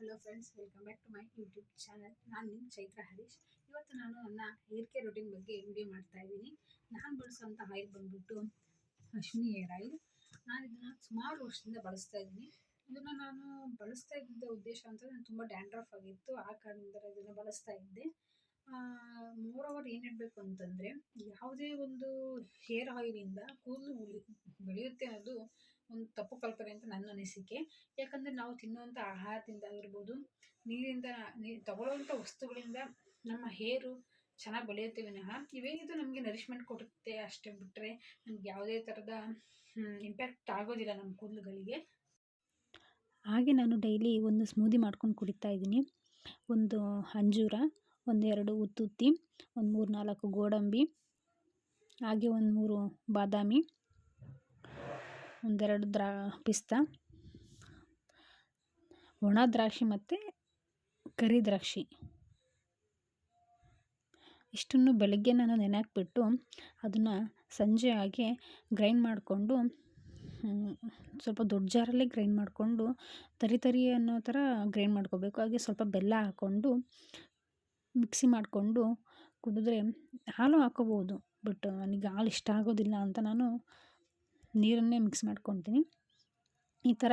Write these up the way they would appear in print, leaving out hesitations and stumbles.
Hello friends, welcome back to my YouTube channel. ನಾನು ನಿಮ್ಮ ಚೈತ್ರ ಹರೀಶ್. ಇವತ್ತು ನಾನು ನನ್ನ ಹೇರ್ ಕೇರ್ ರೂಟೀನ್ ಬಗ್ಗೆ ವಿಡಿಯೋ ಮಾಡ್ತಾ ಇದ್ದೀನಿ. ನಾನು ಬಳಸುವಂಥ ಆಯಿಲ್ ಬಂದ್ಬಿಟ್ಟು ಅಶ್ವಿನಿ ಹೇರ್ ಆಯಿಲ್. ನಾನು ಇದನ್ನು ಸುಮಾರು ವರ್ಷದಿಂದ ಬಳಸ್ತಾ ಇದ್ದೀನಿ. ಇದನ್ನು ನಾನು ಬಳಸ್ತಾ ಇದ್ದ ಉದ್ದೇಶ ಅಂತಂದರೆ ನಾನು ತುಂಬ ಡ್ಯಾಂಡ್ರಫ್ ಆಗಿತ್ತು, ಆ ಕಾರಣದಿಂದ ಇದನ್ನು ಬಳಸ್ತಾ ಇದ್ದೆ. ಮೋರ್ ಓವರ್ ಏನು ಹೇಳಬೇಕು ಅಂತಂದರೆ, ಯಾವುದೇ ಒಂದು ಹೇರ್ ಆಯಿಲಿಂದ ಕೂದಲು ಬೆಳೆಯುತ್ತೆ ಅನ್ನೋದು ಒಂದು ತಪ್ಪು ಕಲ್ಪನೆ ಅಂತ ನನ್ನ ಅನಿಸಿಕೆ. ಯಾಕಂದರೆ ನಾವು ತಿನ್ನುವಂಥ ಆಹಾರದಿಂದ ಆಗಿರ್ಬೋದು, ನೀರಿಂದ ತಗೊಳ್ಳುವಂಥ ವಸ್ತುಗಳಿಂದ ನಮ್ಮ ಹೇರು ಚೆನ್ನಾಗಿ ಬೆಳೆಯುತ್ತೆ ವಿನಃ ಇವೇನಿದು ನಮಗೆ ನರಿಶ್ಮೆಂಟ್ ಕೊಡುತ್ತೆ ಅಷ್ಟೇ ಬಿಟ್ಟರೆ ನಮ್ಗೆ ಯಾವುದೇ ಥರದ ಇಂಪ್ಯಾಕ್ಟ್ ಆಗೋದಿಲ್ಲ ನಮ್ಮ ಕೂದಲುಗಳಿಗೆ. ಹಾಗೆ ನಾನು ಡೈಲಿ ಒಂದು ಸ್ಮೂದಿ ಮಾಡ್ಕೊಂಡು ಕುಡಿತಾ ಇದ್ದೀನಿ. ಒಂದು ಅಂಜೂರ, ಒಂದೆರಡು ಉತ್ತುತ್ತಿ, ಒಂದು 3-4 ಗೋಡಂಬಿ, ಹಾಗೆ ಒಂದು 3 ಬಾದಾಮಿ, ಒಂದೆರಡು ಪಿಸ್ತಾ, ಒಣ ದ್ರಾಕ್ಷಿ ಮತ್ತು ಕರಿ ದ್ರಾಕ್ಷಿ, ಇಷ್ಟನ್ನು ಬೆಳಗ್ಗೆ ನಾನು ನೆನೆಹಾಕ್ಬಿಟ್ಟು ಅದನ್ನು ಸಂಜೆ ಹಾಗೆ ಗ್ರೈಂಡ್ ಮಾಡಿಕೊಂಡು, ಸ್ವಲ್ಪ ದೊಡ್ಡ ಜಾರಲ್ಲೇ ಗ್ರೈಂಡ್ ಮಾಡಿಕೊಂಡು ತರಿ ಅನ್ನೋ ಥರ ಗ್ರೈಂಡ್ ಮಾಡ್ಕೋಬೇಕು. ಹಾಗೆ ಸ್ವಲ್ಪ ಬೆಲ್ಲ ಹಾಕ್ಕೊಂಡು ಮಿಕ್ಸಿ ಮಾಡಿಕೊಂಡು ಕುಡಿದ್ರೆ, ಹಾಲು ಹಾಕೋಬೋದು, ಬಟ್ ನನಗೆ ಹಾಲು ಇಷ್ಟ ಆಗೋದಿಲ್ಲ ಅಂತ ನಾನು ನೀರನ್ನೇ ಮಿಕ್ಸ್ ಮಾಡ್ಕೊತೀನಿ. ಈ ಥರ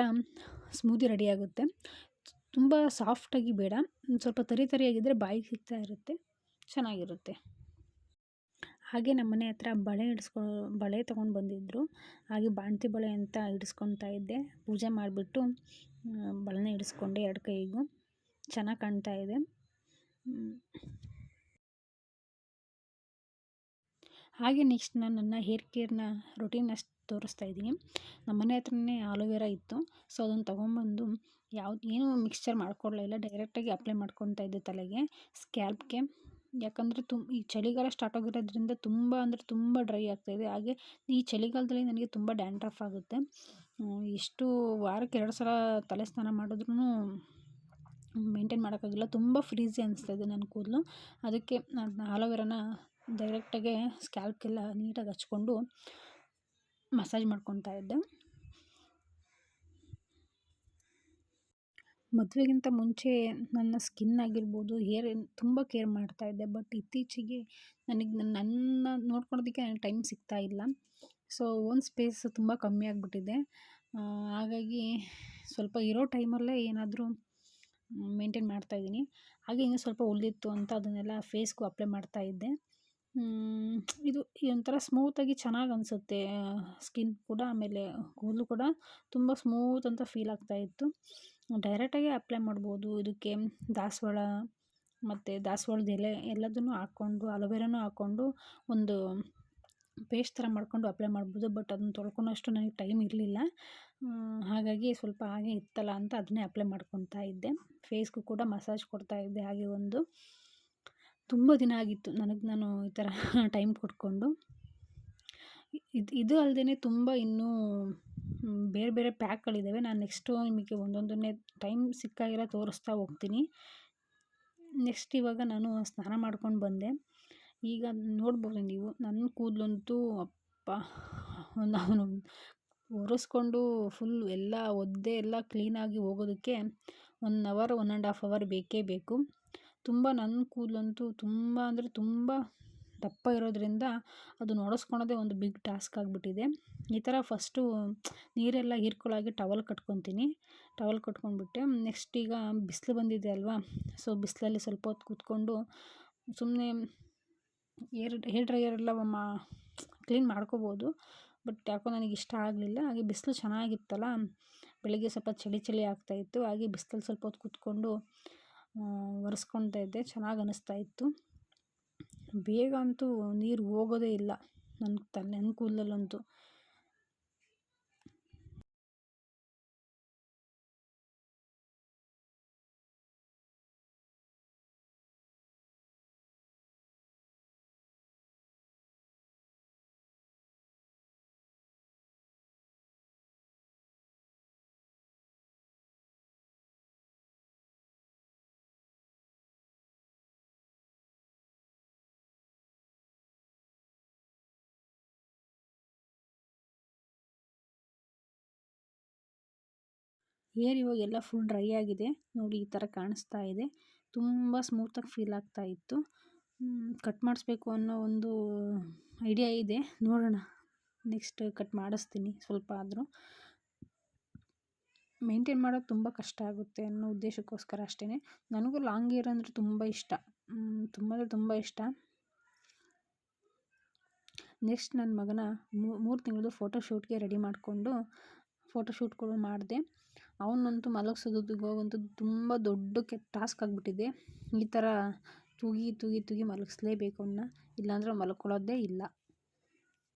ಸ್ಮೂದಿ ರೆಡಿಯಾಗುತ್ತೆ. ತುಂಬ ಸಾಫ್ಟಾಗಿ ಬೇಡ, ಸ್ವಲ್ಪ ತರಿಯಾಗಿದ್ದರೆ ಬಾಯಿಗೆ ಸಿಗ್ತಾ ಇರುತ್ತೆ, ಚೆನ್ನಾಗಿರುತ್ತೆ. ಹಾಗೆ ನಮ್ಮ ಮನೆ ಹತ್ರ ಬಳೆ ತೊಗೊಂಡು ಬಂದಿದ್ದರು. ಹಾಗೆ ಬಾಣತಿ ಬಳೆ ಅಂತ ಇಡಿಸ್ಕೊತಾ ಇದ್ದೆ. ಪೂಜೆ ಮಾಡಿಬಿಟ್ಟು ಬಳೆನ ಇಡಿಸ್ಕೊಂಡೆ 2 ಕೈಗೂ. ಚೆನ್ನಾಗಿ ಕಾಣ್ತಾ ಇದೆ. ಹಾಗೆ ನೆಕ್ಸ್ಟ್ ನಾನು ನನ್ನ ಹೇರ್ ಕೇರ್ನ ರೊಟೀನ್ ತೋರಿಸ್ತಾ ಇದ್ದೀನಿ. ನಮ್ಮ ಮನೆ ಹತ್ರನೇ ಆಲೋವೆರಾ ಇತ್ತು, ಸೊ ಅದನ್ನು ತೊಗೊಂಬಂದು ಏನೂ ಮಿಕ್ಸ್ಚರ್ ಮಾಡ್ಕೊಳ್ಳಲಿಲ್ಲ, ಡೈರೆಕ್ಟಾಗಿ ಅಪ್ಲೈ ಮಾಡ್ಕೊತಾ ಇದ್ದೆ ತಲೆಗೆ, ಸ್ಕ್ಯಾಲ್ಪ್ಗೆ. ಯಾಕಂದರೆ ಈ ಚಳಿಗಾಲ ಸ್ಟಾರ್ಟ್ ಆಗಿರೋದ್ರಿಂದ ತುಂಬ ಡ್ರೈ ಆಗ್ತಾಯಿದೆ. ಹಾಗೆ ಈ ಚಳಿಗಾಲದಲ್ಲಿ ನನಗೆ ತುಂಬ ಡ್ಯಾಂಡ್ರಫ್ ಆಗುತ್ತೆ. ಎಷ್ಟು ವಾರಕ್ಕೆ 2 ಸಲ ತಲೆ ಸ್ನಾನ ಮಾಡಿದ್ರೂ ಮೇಂಟೈನ್ ಮಾಡೋಕ್ಕಾಗಿಲ್ಲ. ತುಂಬ ಫ್ರೀಝಿ ಅನಿಸ್ತಾಯಿದೆ ನನ್ನ ಕೂದಲು. ಅದಕ್ಕೆ ನಾನು ಆಲೋವೆರಾನ ಡೈರೆಕ್ಟಾಗೆ ಸ್ಕ್ಯಾಲ್ಪ್ಗೆಲ್ಲ ನೀಟಾಗಿ ಹಚ್ಕೊಂಡು ಮಸಾಜ್ ಮಾಡ್ಕೊತಾ ಇದ್ದೆ. ಮದುವೆಗಿಂತ ಮುಂಚೆ ನನ್ನ ಸ್ಕಿನ್ ಆಗಿರ್ಬೋದು, ಹೇರ್ ತುಂಬ ಕೇರ್ ಮಾಡ್ತಾಯಿದ್ದೆ. ಬಟ್ ಇತ್ತೀಚೆಗೆ ನನಗೆ ನನ್ನ ನೋಡ್ಕೊಳೋದಕ್ಕೆ ನನಗೆ ಟೈಮ್ ಸಿಗ್ತಾ ಇಲ್ಲ. ಸೊ ಓನ್ ಸ್ಪೇಸ್ ತುಂಬ ಕಮ್ಮಿ ಆಗಿಬಿಟ್ಟಿದೆ. ಹಾಗಾಗಿ ಸ್ವಲ್ಪ ಇರೋ ಟೈಮಲ್ಲೇ ಏನಾದರೂ ಮೇಂಟೈನ್ ಮಾಡ್ತಾಯಿದ್ದೀನಿ. ಹಾಗೆ ಇನ್ನೂ ಸ್ವಲ್ಪ ಉಳಿದಿತ್ತು ಅಂತ ಅದನ್ನೆಲ್ಲ ಫೇಸ್ಗೂ ಅಪ್ಲೈ ಮಾಡ್ತಾಯಿದ್ದೆ. ಇದು ಒಂಥರ ಸ್ಮೂತಾಗಿ ಚೆನ್ನಾಗಿ ಅನಿಸುತ್ತೆ ಸ್ಕಿನ್ ಕೂಡ, ಆಮೇಲೆ ಕೂದಲು ಕೂಡ ತುಂಬ ಸ್ಮೂತ್ ಅಂತ ಫೀಲ್ ಆಗ್ತಾಯಿತ್ತು. ಡೈರೆಕ್ಟಾಗಿ ಅಪ್ಲೈ ಮಾಡ್ಬೋದು. ಇದಕ್ಕೆ ದಾಸವಾಳ ಮತ್ತು ದಾಸವಾಳದ ಎಲೆ ಎಲ್ಲದನ್ನು ಹಾಕ್ಕೊಂಡು, ಅಲೋವೆರಾನು ಹಾಕ್ಕೊಂಡು ಒಂದು ಪೇಸ್ಟ್ ಥರ ಮಾಡ್ಕೊಂಡು ಅಪ್ಲೈ ಮಾಡ್ಬೋದು. ಬಟ್ ಅದನ್ನು ತೊಳ್ಕೊಳೋಷ್ಟು ನನಗೆ ಟೈಮ್ ಇರಲಿಲ್ಲ. ಹಾಗಾಗಿ ಸ್ವಲ್ಪ ಹಾಗೆ ಇತ್ತಲ್ಲ ಅಂತ ಅದನ್ನೇ ಅಪ್ಲೈ ಮಾಡ್ಕೊತಾ ಇದ್ದೆ. ಫೇಸ್ಗೂ ಕೂಡ ಮಸಾಜ್ ಕೊಡ್ತಾ ಇದ್ದೆ. ಹಾಗೆ ತುಂಬ ದಿನ ಆಗಿತ್ತು ನಾನು ಈ ಥರ ಟೈಮ್ ಕೊಟ್ಕೊಂಡು. ಇದು ಅಲ್ಲದೇ ತುಂಬ ಇನ್ನೂ ಬೇರೆ ಬೇರೆ ಪ್ಯಾಕ್ಗಳಿದ್ದಾವೆ. ನಾನು ನೆಕ್ಸ್ಟು ನಿಮಗೆ ಒಂದೊಂದನ್ನೇ ಟೈಮ್ ಸಿಕ್ಕಾಗೆಲ್ಲ ತೋರಿಸ್ತಾ ಹೋಗ್ತೀನಿ. ನೆಕ್ಸ್ಟ್ ಇವಾಗ ನಾನು ಸ್ನಾನ ಮಾಡ್ಕೊಂಡು ಬಂದೆ. ಈಗ ನೋಡ್ಬೋದು ನೀವು, ನನ್ನ ಕೂದಲಂತೂ ನಾನು ಒರೆಸ್ಕೊಂಡು ಫುಲ್ ಎಲ್ಲ ಒದ್ದೆ ಎಲ್ಲ ಕ್ಲೀನಾಗಿ ಹೋಗೋದಕ್ಕೆ 1 ಅವರ್ 1.5 ಅವರ್ ಬೇಕೇ ಬೇಕು. ನನ್ನ ಕೂದಲಂತೂ ತುಂಬ ದಪ್ಪ ಇರೋದ್ರಿಂದ ಅದನ್ನು ಒರೆಸ್ಕೊಳೋದೇ ಒಂದು ಬಿಗ್ ಟಾಸ್ಕ್ ಆಗಿಬಿಟ್ಟಿದೆ. ಈ ಥರ ಫಸ್ಟು ನೀರೆಲ್ಲ ಹೀರ್ಕೊಳ್ಳೋಕೆ ಟವಲ್ ಕಟ್ಕೊಂಡ್ಬಿಟ್ಟೆ. ನೆಕ್ಸ್ಟ್ ಈಗ ಬಿಸಿಲು ಬಂದಿದೆ ಅಲ್ವಾ, ಸೊ ಬಿಸಿಲಲ್ಲಿ ಸ್ವಲ್ಪ ಹೊತ್ತು ಕೂತ್ಕೊಂಡು ಸುಮ್ಮನೆ ಹೇರ್ ಡ್ರೈಯರೆಲ್ಲ ಕ್ಲೀನ್ ಮಾಡ್ಕೋಬೋದು. ಬಟ್ ಯಾಕೋ ನನಗೆ ಇಷ್ಟ ಆಗಲಿಲ್ಲ. ಹಾಗೆ ಬಿಸಿಲು ಚೆನ್ನಾಗಿತ್ತಲ್ಲ, ಬೆಳಗ್ಗೆ ಸ್ವಲ್ಪ ಚಳಿ ಆಗ್ತಾಯಿತ್ತು. ಹಾಗೆ ಬಿಸಿಲಲ್ಲಿ ಸ್ವಲ್ಪ ಹೊತ್ತು ಕೂತ್ಕೊಂಡು ಒರೆಸ್ಕೊತಾ ಇದ್ದೆ. ಚೆನ್ನಾಗಿ ಅನ್ನಿಸ್ತಾಯಿತ್ತು. ಬೇಗ ಅಂತೂ ನೀರು ಹೋಗೋದೇ ಇಲ್ಲ ನನ್ನ ಕೂದಲಲ್ಲಂತೂ. ಹೇರ್ ಇವಾಗೆಲ್ಲ ಫುಲ್ ಡ್ರೈ ಆಗಿದೆ ನೋಡಿ, ಈ ಥರ ಕಾಣಿಸ್ತಾ ಇದೆ. ತುಂಬ ಸ್ಮೂತಾಗಿ ಫೀಲ್ ಆಗ್ತಾ ಇತ್ತು. ಕಟ್ ಮಾಡಿಸ್ಬೇಕು ಅನ್ನೋ ಒಂದು ಐಡಿಯಾ ಇದೆ, ನೋಡೋಣ. ನೆಕ್ಸ್ಟ್ ಕಟ್ ಮಾಡಿಸ್ತೀನಿ ಸ್ವಲ್ಪ ಆದರೂ. ಮೇಂಟೈನ್ ಮಾಡೋದು ತುಂಬ ಕಷ್ಟ ಆಗುತ್ತೆ ಅನ್ನೋ ಉದ್ದೇಶಕ್ಕೋಸ್ಕರ ಅಷ್ಟೇ. ನನಗೂ ಲಾಂಗ್ ಹೇರ್ ಅಂದರೆ ತುಂಬ ಇಷ್ಟ, ತುಂಬ ಅಂದರೆ ತುಂಬ ಇಷ್ಟ. ನೆಕ್ಸ್ಟ್ ನನ್ನ ಮಗನ 3 ತಿಂಗಳದ್ದು ಫೋಟೋಶೂಟ್ಗೆ ರೆಡಿ ಮಾಡಿಕೊಂಡು ಫೋಟೋಶೂಟ್ಗಳು ಮಾಡಿದೆ. ಅವನಂತೂ ಮಲಗಿಸೋದಂತೂ ತುಂಬ ದೊಡ್ಡ ಟಾಸ್ಕ್ ಆಗಿಬಿಟ್ಟಿದೆ. ಈ ಥರ ತೂಗಿ ಮಲಗಿಸ್ಲೇಬೇಕು ಅವನ್ನ, ಇಲ್ಲಾಂದರೆ ಮಲ್ಕೊಳ್ಳೋದೇ ಇಲ್ಲ.